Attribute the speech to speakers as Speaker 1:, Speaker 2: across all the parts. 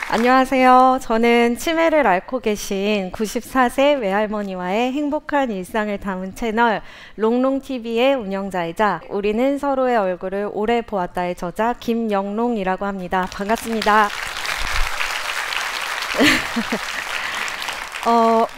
Speaker 1: 안녕하세요. 저는 치매를 앓고 계신 94세 외할머니와의 행복한 일상을 담은 채널 롱롱TV의 운영자이자 우리는 서로의 얼굴을 오래 보았다의 저자 김영롱이라고 합니다. 반갑습니다.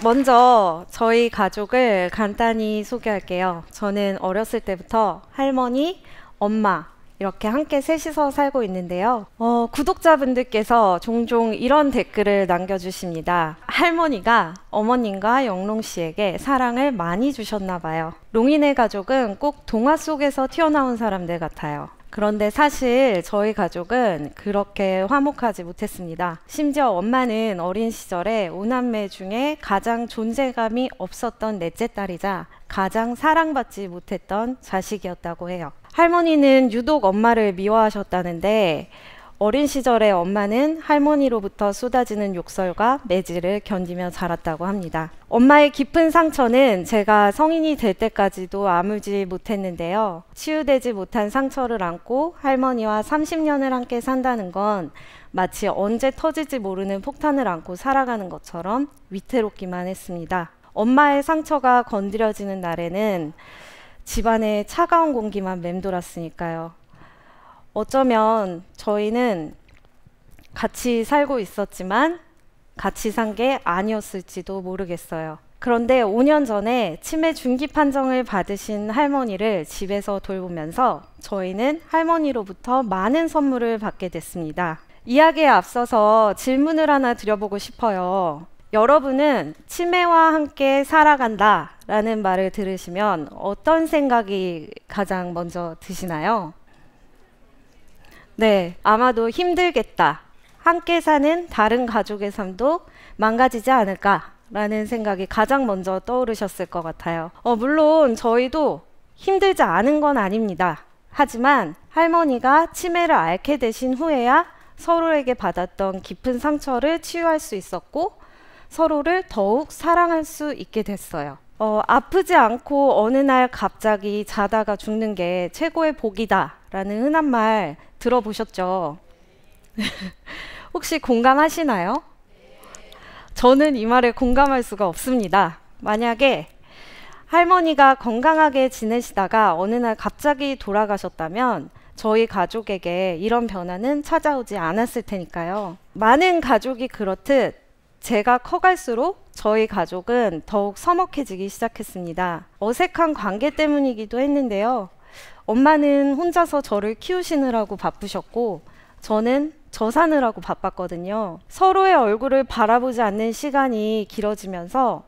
Speaker 1: 먼저 저희 가족을 간단히 소개할게요. 저는 어렸을 때부터 할머니, 엄마 이렇게 함께 셋이서 살고 있는데요. 구독자분들께서 종종 이런 댓글을 남겨주십니다. 할머니가 어머님과 영롱 씨에게 사랑을 많이 주셨나 봐요. 롱이네 가족은 꼭 동화 속에서 튀어나온 사람들 같아요. 그런데 사실 저희 가족은 그렇게 화목하지 못했습니다. 심지어 엄마는 어린 시절에 5남매 중에 가장 존재감이 없었던 넷째 딸이자 가장 사랑받지 못했던 자식이었다고 해요. 할머니는 유독 엄마를 미워하셨다는데 어린 시절에 엄마는 할머니로부터 쏟아지는 욕설과 매질을 견디며 자랐다고 합니다. 엄마의 깊은 상처는 제가 성인이 될 때까지도 아물지 못했는데요. 치유되지 못한 상처를 안고 할머니와 30년을 함께 산다는 건 마치 언제 터질지 모르는 폭탄을 안고 살아가는 것처럼 위태롭기만 했습니다. 엄마의 상처가 건드려지는 날에는 집안에 차가운 공기만 맴돌았으니까요. 어쩌면 저희는 같이 살고 있었지만 같이 산 게 아니었을지도 모르겠어요. 그런데 5년 전에 치매 중기 판정을 받으신 할머니를 집에서 돌보면서 저희는 할머니로부터 많은 선물을 받게 됐습니다. 이야기에 앞서서 질문을 하나 드려보고 싶어요. 여러분은 치매와 함께 살아간다 라는 말을 들으시면 어떤 생각이 가장 먼저 드시나요? 네, 아마도 힘들겠다. 함께 사는 다른 가족의 삶도 망가지지 않을까 라는 생각이 가장 먼저 떠오르셨을 것 같아요. 물론 저희도 힘들지 않은 건 아닙니다. 하지만 할머니가 치매를 앓게 되신 후에야 서로에게 받았던 깊은 상처를 치유할 수 있었고 서로를 더욱 사랑할 수 있게 됐어요. 아프지 않고 어느 날 갑자기 자다가 죽는 게 최고의 복이다 라는 흔한 말 들어보셨죠? 혹시 공감하시나요? 저는 이 말에 공감할 수가 없습니다. 만약에 할머니가 건강하게 지내시다가 어느 날 갑자기 돌아가셨다면 저희 가족에게 이런 변화는 찾아오지 않았을 테니까요. 많은 가족이 그렇듯 제가 커갈수록 저희 가족은 더욱 서먹해지기 시작했습니다. 어색한 관계 때문이기도 했는데요. 엄마는 혼자서 저를 키우시느라고 바쁘셨고 저는 저 사느라고 바빴거든요. 서로의 얼굴을 바라보지 않는 시간이 길어지면서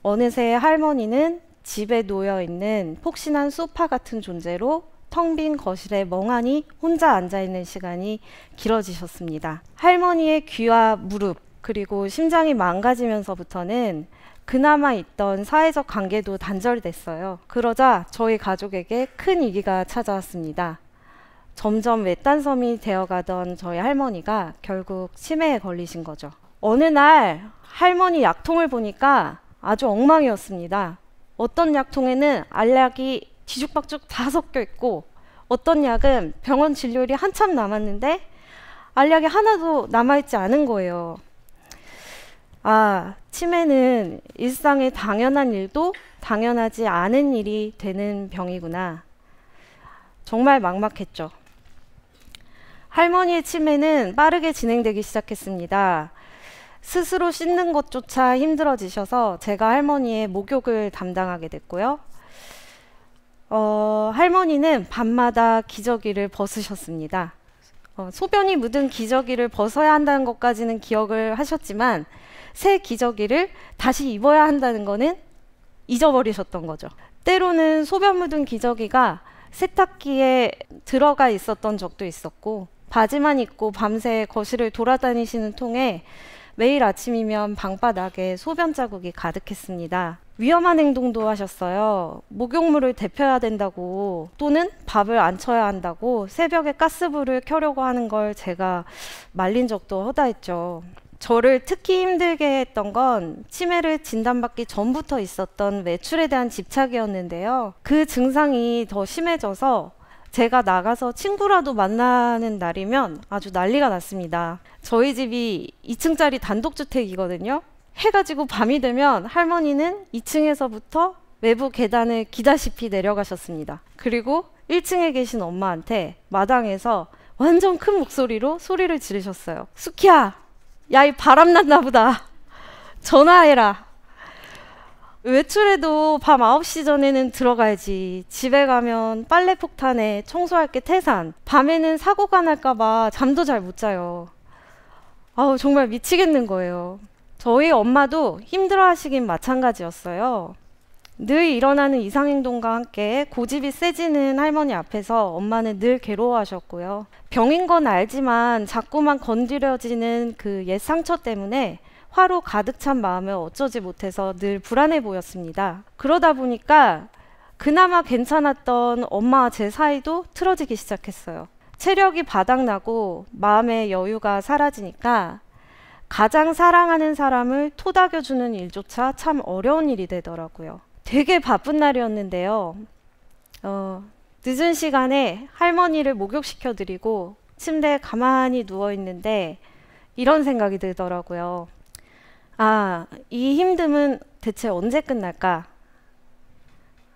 Speaker 1: 어느새 할머니는 집에 놓여있는 폭신한 소파 같은 존재로 텅 빈 거실에 멍하니 혼자 앉아있는 시간이 길어지셨습니다. 할머니의 귀와 무릎 그리고 심장이 망가지면서부터는 그나마 있던 사회적 관계도 단절됐어요. 그러자 저희 가족에게 큰 위기가 찾아왔습니다. 점점 외딴섬이 되어가던 저희 할머니가 결국 치매에 걸리신 거죠. 어느 날 할머니 약통을 보니까 아주 엉망이었습니다. 어떤 약통에는 알약이 뒤죽박죽 다 섞여 있고 어떤 약은 병원 진료일이 한참 남았는데 알약이 하나도 남아있지 않은 거예요. 치매는 일상의 당연한 일도 당연하지 않은 일이 되는 병이구나. 정말 막막했죠. 할머니의 치매는 빠르게 진행되기 시작했습니다. 스스로 씻는 것조차 힘들어지셔서 제가 할머니의 목욕을 담당하게 됐고요. 할머니는 밤마다 기저귀를 벗으셨습니다. 소변이 묻은 기저귀를 벗어야 한다는 것까지는 기억을 하셨지만 새 기저귀를 다시 입어야 한다는 거는 잊어버리셨던 거죠. 때로는 소변 묻은 기저귀가 세탁기에 들어가 있었던 적도 있었고 바지만 입고 밤새 거실을 돌아다니시는 통에 매일 아침이면 방바닥에 소변 자국이 가득했습니다. 위험한 행동도 하셨어요. 목욕물을 데펴야 된다고 또는 밥을 안 쳐야 한다고 새벽에 가스불을 켜려고 하는 걸 제가 말린 적도 허다했죠. 저를 특히 힘들게 했던 건 치매를 진단받기 전부터 있었던 외출에 대한 집착이었는데요. 그 증상이 더 심해져서 제가 나가서 친구라도 만나는 날이면 아주 난리가 났습니다. 저희 집이 2층짜리 단독주택이거든요. 해가지고 밤이 되면 할머니는 2층에서부터 외부 계단을 기다시피 내려가셨습니다. 그리고 1층에 계신 엄마한테 마당에서 완전 큰 목소리로 소리를 지르셨어요. 수키야, 야, 이 바람났나 보다. 전화해라. 외출해도 밤 9시 전에는 들어가야지. 집에 가면 빨래 폭탄에 청소할 게 태산. 밤에는 사고가 날까봐 잠도 잘 못 자요. 아우, 정말 미치겠는 거예요. 저희 엄마도 힘들어 하시긴 마찬가지였어요. 늘 일어나는 이상행동과 함께 고집이 세지는 할머니 앞에서 엄마는 늘 괴로워하셨고요. 병인 건 알지만 자꾸만 건드려지는 그 옛 상처 때문에 화로 가득 찬 마음을 어쩌지 못해서 늘 불안해 보였습니다. 그러다 보니까 그나마 괜찮았던 엄마와 제 사이도 틀어지기 시작했어요. 체력이 바닥나고 마음의 여유가 사라지니까 가장 사랑하는 사람을 토닥여주는 일조차 참 어려운 일이 되더라고요. 되게 바쁜 날이었는데요. 늦은 시간에 할머니를 목욕시켜드리고 침대에 가만히 누워있는데 이런 생각이 들더라고요. 아, 이 힘듦은 대체 언제 끝날까?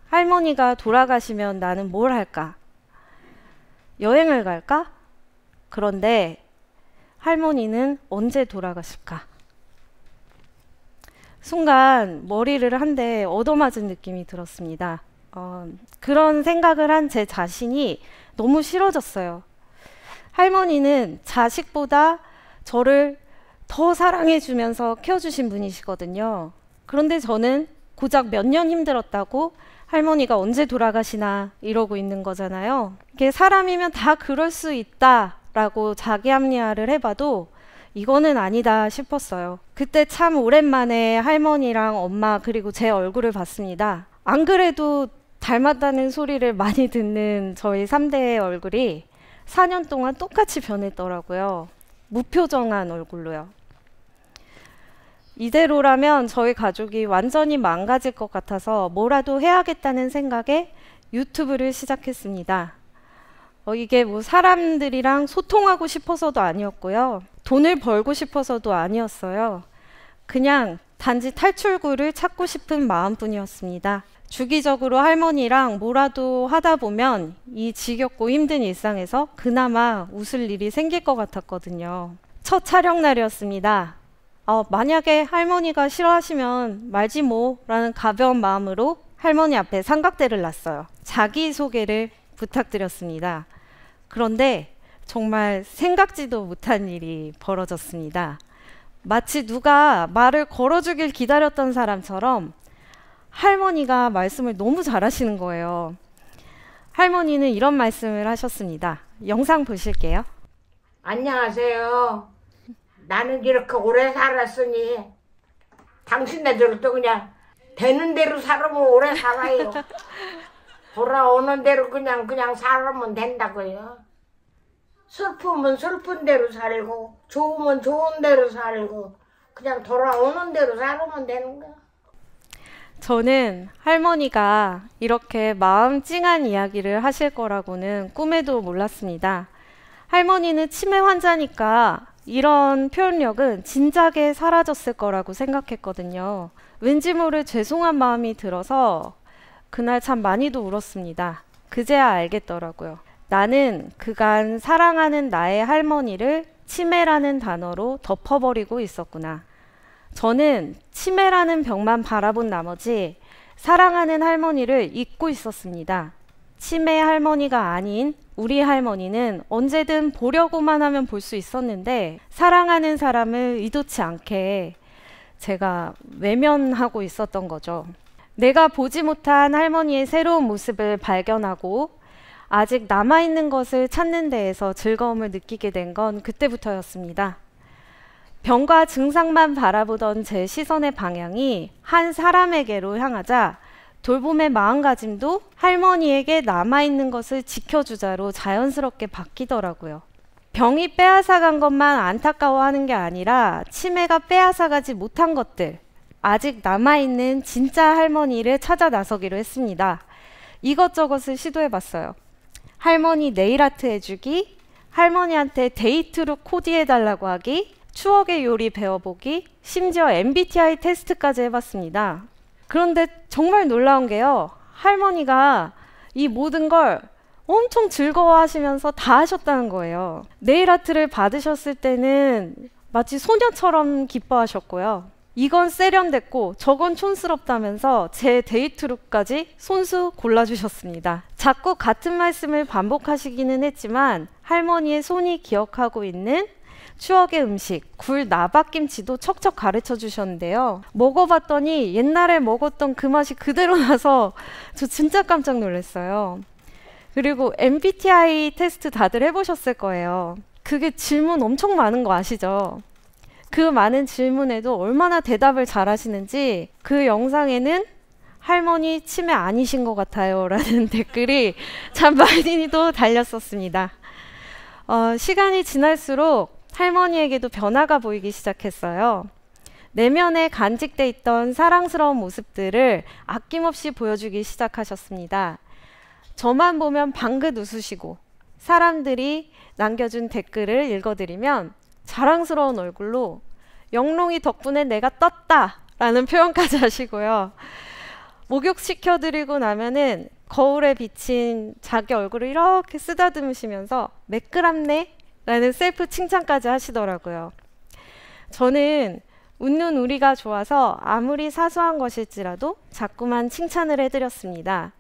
Speaker 1: 할머니가 돌아가시면 나는 뭘 할까? 여행을 갈까? 그런데 할머니는 언제 돌아가실까? 순간 머리를 한 대 얻어맞은 느낌이 들었습니다. 그런 생각을 한 제 자신이 너무 싫어졌어요. 할머니는 자식보다 저를 더 사랑해주면서 키워주신 분이시거든요. 그런데 저는 고작 몇 년 힘들었다고 할머니가 언제 돌아가시나 이러고 있는 거잖아요. 이게 사람이면 다 그럴 수 있다라고 자기 합리화를 해봐도 이거는 아니다 싶었어요. 그때 참 오랜만에 할머니랑 엄마 그리고 제 얼굴을 봤습니다. 안 그래도 닮았다는 소리를 많이 듣는 저희 3대의 얼굴이 4년 동안 똑같이 변했더라고요. 무표정한 얼굴로요. 이대로라면 저희 가족이 완전히 망가질 것 같아서 뭐라도 해야겠다는 생각에 유튜브를 시작했습니다. 이게 뭐 사람들이랑 소통하고 싶어서도 아니었고요. 돈을 벌고 싶어서도 아니었어요. 그냥 단지 탈출구를 찾고 싶은 마음뿐이었습니다. 주기적으로 할머니랑 뭐라도 하다 보면 이 지겹고 힘든 일상에서 그나마 웃을 일이 생길 것 같았거든요. 첫 촬영 날이었습니다. 만약에 할머니가 싫어하시면 말지 뭐 라는 가벼운 마음으로 할머니 앞에 삼각대를 놨어요. 자기소개를 부탁드렸습니다. 그런데 정말 생각지도 못한 일이 벌어졌습니다. 마치 누가 말을 걸어주길 기다렸던 사람처럼 할머니가 말씀을 너무 잘하시는 거예요. 할머니는 이런 말씀을 하셨습니다. 영상 보실게요.
Speaker 2: 안녕하세요. 나는 이렇게 오래 살았으니 당신네들도 그냥 되는 대로 살으면 오래 살아요. 돌아오는 대로 그냥 살면 된다고요. 슬프면 슬픈 대로 살고 좋으면 좋은 대로 살고 그냥 돌아오는 대로 살으면 되는 거야.
Speaker 1: 저는 할머니가 이렇게 마음 찡한 이야기를 하실 거라고는 꿈에도 몰랐습니다. 할머니는 치매 환자니까 이런 표현력은 진작에 사라졌을 거라고 생각했거든요. 왠지 모를 죄송한 마음이 들어서 그날 참 많이도 울었습니다. 그제야 알겠더라고요. 나는 그간 사랑하는 나의 할머니를 치매라는 단어로 덮어버리고 있었구나. 저는 치매라는 병만 바라본 나머지 사랑하는 할머니를 잊고 있었습니다. 치매 할머니가 아닌 우리 할머니는 언제든 보려고만 하면 볼 수 있었는데 사랑하는 사람을 의도치 않게 제가 외면하고 있었던 거죠. 내가 보지 못한 할머니의 새로운 모습을 발견하고 아직 남아있는 것을 찾는 데에서 즐거움을 느끼게 된 건 그때부터였습니다. 병과 증상만 바라보던 제 시선의 방향이 한 사람에게로 향하자 돌봄의 마음가짐도 할머니에게 남아있는 것을 지켜주자로 자연스럽게 바뀌더라고요. 병이 빼앗아간 것만 안타까워하는 게 아니라 치매가 빼앗아가지 못한 것들, 아직 남아있는 진짜 할머니를 찾아 나서기로 했습니다. 이것저것을 시도해봤어요. 할머니 네일 아트 해주기, 할머니한테 데이트룩 코디해달라고 하기, 추억의 요리 배워보기, 심지어 MBTI 테스트까지 해봤습니다. 그런데 정말 놀라운 게요. 할머니가 이 모든 걸 엄청 즐거워하시면서 다 하셨다는 거예요. 네일 아트를 받으셨을 때는 마치 소녀처럼 기뻐하셨고요. 이건 세련됐고 저건 촌스럽다면서 제 데이트룩까지 손수 골라주셨습니다. 자꾸 같은 말씀을 반복하시기는 했지만 할머니의 손이 기억하고 있는 추억의 음식, 굴 나박김치도 척척 가르쳐 주셨는데요. 먹어봤더니 옛날에 먹었던 그 맛이 그대로 나서 저 진짜 깜짝 놀랐어요. 그리고 MBTI 테스트 다들 해보셨을 거예요. 그게 질문 엄청 많은 거 아시죠? 그 많은 질문에도 얼마나 대답을 잘 하시는지 그 영상에는 할머니 치매 아니신 것 같아요 라는 댓글이 참 많이도 달렸었습니다. 시간이 지날수록 할머니에게도 변화가 보이기 시작했어요. 내면에 간직돼 있던 사랑스러운 모습들을 아낌없이 보여주기 시작하셨습니다. 저만 보면 방긋 웃으시고 사람들이 남겨준 댓글을 읽어드리면 자랑스러운 얼굴로 영롱이 덕분에 내가 떴다 라는 표현까지 하시고요. 목욕시켜드리고 나면은 거울에 비친 자기 얼굴을 이렇게 쓰다듬으시면서 매끄럽네 라는 셀프 칭찬까지 하시더라고요. 저는 웃는 우리가 좋아서 아무리 사소한 것일지라도 자꾸만 칭찬을 해드렸습니다.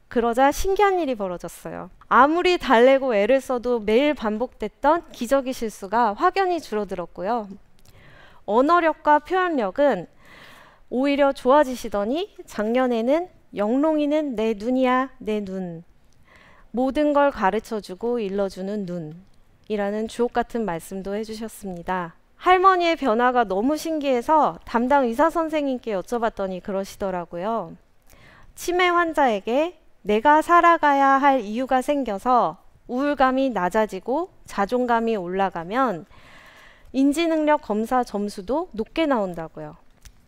Speaker 1: 그러자 신기한 일이 벌어졌어요. 아무리 달래고 애를 써도 매일 반복됐던 기저귀 실수가 확연히 줄어들었고요. 언어력과 표현력은 오히려 좋아지시더니 작년에는 영롱이는 내 눈이야, 내 눈. 모든 걸 가르쳐주고 일러주는 눈이라는 주옥같은 말씀도 해주셨습니다. 할머니의 변화가 너무 신기해서 담당 의사 선생님께 여쭤봤더니 그러시더라고요. 치매 환자에게 내가 살아가야 할 이유가 생겨서 우울감이 낮아지고 자존감이 올라가면 인지능력 검사 점수도 높게 나온다고요.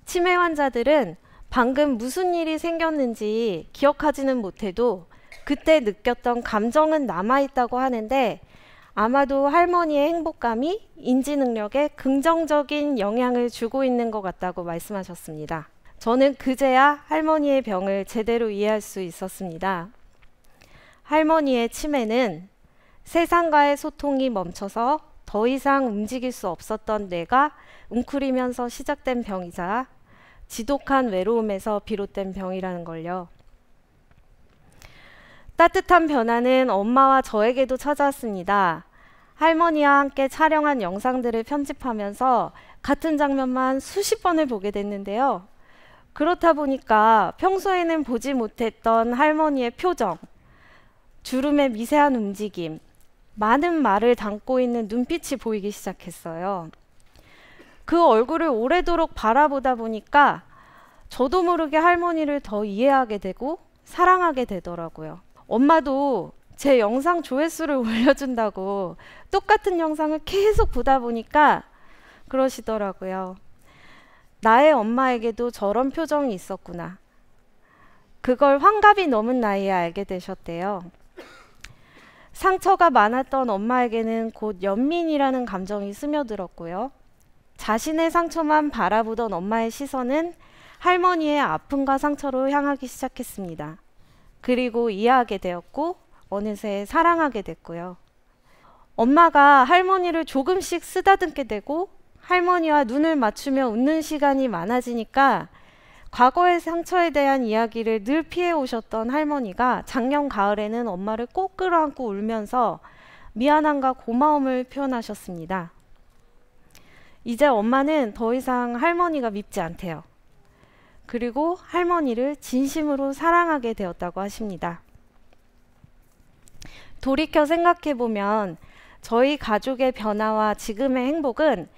Speaker 1: 치매 환자들은 방금 무슨 일이 생겼는지 기억하지는 못해도 그때 느꼈던 감정은 남아있다고 하는데 아마도 할머니의 행복감이 인지능력에 긍정적인 영향을 주고 있는 것 같다고 말씀하셨습니다. 저는 그제야 할머니의 병을 제대로 이해할 수 있었습니다. 할머니의 치매는 세상과의 소통이 멈춰서 더 이상 움직일 수 없었던 뇌가 웅크리면서 시작된 병이자 지독한 외로움에서 비롯된 병이라는 걸요. 따뜻한 변화는 엄마와 저에게도 찾아왔습니다. 할머니와 함께 촬영한 영상들을 편집하면서 같은 장면만 수십 번을 보게 됐는데요. 그렇다 보니까 평소에는 보지 못했던 할머니의 표정, 주름의 미세한 움직임, 많은 말을 담고 있는 눈빛이 보이기 시작했어요. 그 얼굴을 오래도록 바라보다 보니까 저도 모르게 할머니를 더 이해하게 되고 사랑하게 되더라고요. 엄마도 제 영상 조회수를 올려준다고 똑같은 영상을 계속 보다 보니까 그러시더라고요. 나의 엄마에게도 저런 표정이 있었구나. 그걸 환갑이 넘은 나이에 알게 되셨대요. 상처가 많았던 엄마에게는 곧 연민이라는 감정이 스며들었고요. 자신의 상처만 바라보던 엄마의 시선은 할머니의 아픔과 상처로 향하기 시작했습니다. 그리고 이해하게 되었고 어느새 사랑하게 됐고요. 엄마가 할머니를 조금씩 쓰다듬게 되고 할머니와 눈을 맞추며 웃는 시간이 많아지니까 과거의 상처에 대한 이야기를 늘 피해 오셨던 할머니가 작년 가을에는 엄마를 꼭 끌어안고 울면서 미안함과 고마움을 표현하셨습니다. 이제 엄마는 더 이상 할머니가 밉지 않대요. 그리고 할머니를 진심으로 사랑하게 되었다고 하십니다. 돌이켜 생각해보면 저희 가족의 변화와 지금의 행복은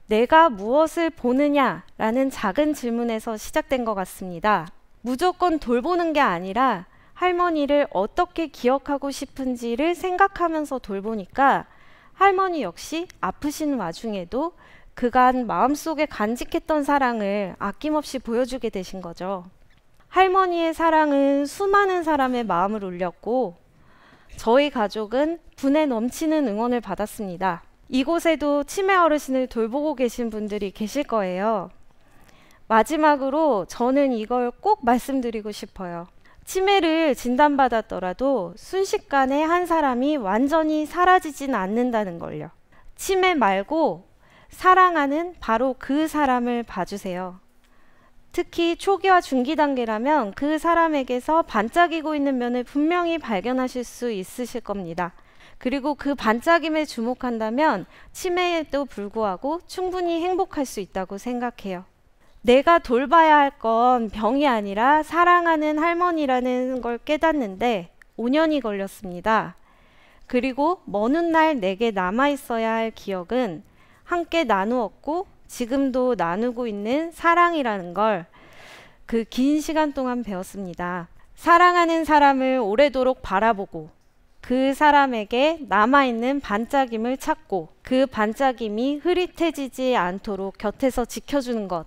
Speaker 1: 내가 무엇을 보느냐라는 작은 질문에서 시작된 것 같습니다. 무조건 돌보는 게 아니라 할머니를 어떻게 기억하고 싶은지를 생각하면서 돌보니까 할머니 역시 아프신 와중에도 그간 마음속에 간직했던 사랑을 아낌없이 보여주게 되신 거죠. 할머니의 사랑은 수많은 사람의 마음을 울렸고 저희 가족은 분에 넘치는 응원을 받았습니다. 이곳에도 치매 어르신을 돌보고 계신 분들이 계실 거예요. 마지막으로 저는 이걸 꼭 말씀드리고 싶어요. 치매를 진단받았더라도 순식간에 한 사람이 완전히 사라지진 않는다는 걸요. 치매 말고 사랑하는 바로 그 사람을 봐주세요. 특히 초기와 중기 단계라면 그 사람에게서 반짝이고 있는 면을 분명히 발견하실 수 있으실 겁니다. 그리고 그 반짝임에 주목한다면 치매에도 불구하고 충분히 행복할 수 있다고 생각해요. 내가 돌봐야 할 건 병이 아니라 사랑하는 할머니라는 걸 깨닫는데 5년이 걸렸습니다. 그리고 먼 훗날 내게 남아있어야 할 기억은 함께 나누었고 지금도 나누고 있는 사랑이라는 걸 그 긴 시간 동안 배웠습니다. 사랑하는 사람을 오래도록 바라보고 그 사람에게 남아있는 반짝임을 찾고 그 반짝임이 흐릿해지지 않도록 곁에서 지켜주는 것.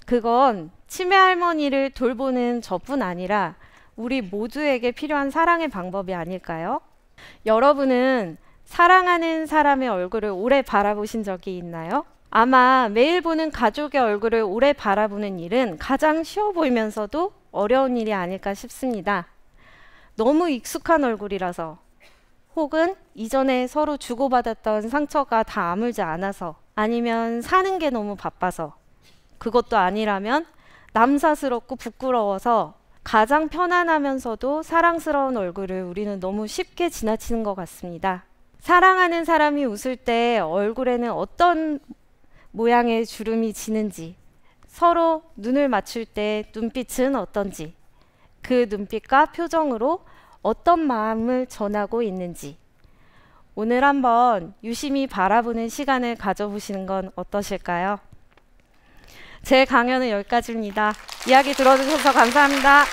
Speaker 1: 그건 치매 할머니를 돌보는 저뿐 아니라 우리 모두에게 필요한 사랑의 방법이 아닐까요? 여러분은 사랑하는 사람의 얼굴을 오래 바라보신 적이 있나요? 아마 매일 보는 가족의 얼굴을 오래 바라보는 일은 가장 쉬워 보이면서도 어려운 일이 아닐까 싶습니다. 너무 익숙한 얼굴이라서, 혹은 이전에 서로 주고받았던 상처가 다 아물지 않아서, 아니면 사는 게 너무 바빠서, 그것도 아니라면 남사스럽고 부끄러워서 가장 편안하면서도 사랑스러운 얼굴을 우리는 너무 쉽게 지나치는 것 같습니다. 사랑하는 사람이 웃을 때 얼굴에는 어떤 모양의 주름이 지는지, 서로 눈을 맞출 때 눈빛은 어떤지, 그 눈빛과 표정으로 어떤 마음을 전하고 있는지, 오늘 한번 유심히 바라보는 시간을 가져보시는 건 어떠실까요? 제 강연은 여기까지입니다. 이야기 들어주셔서 감사합니다.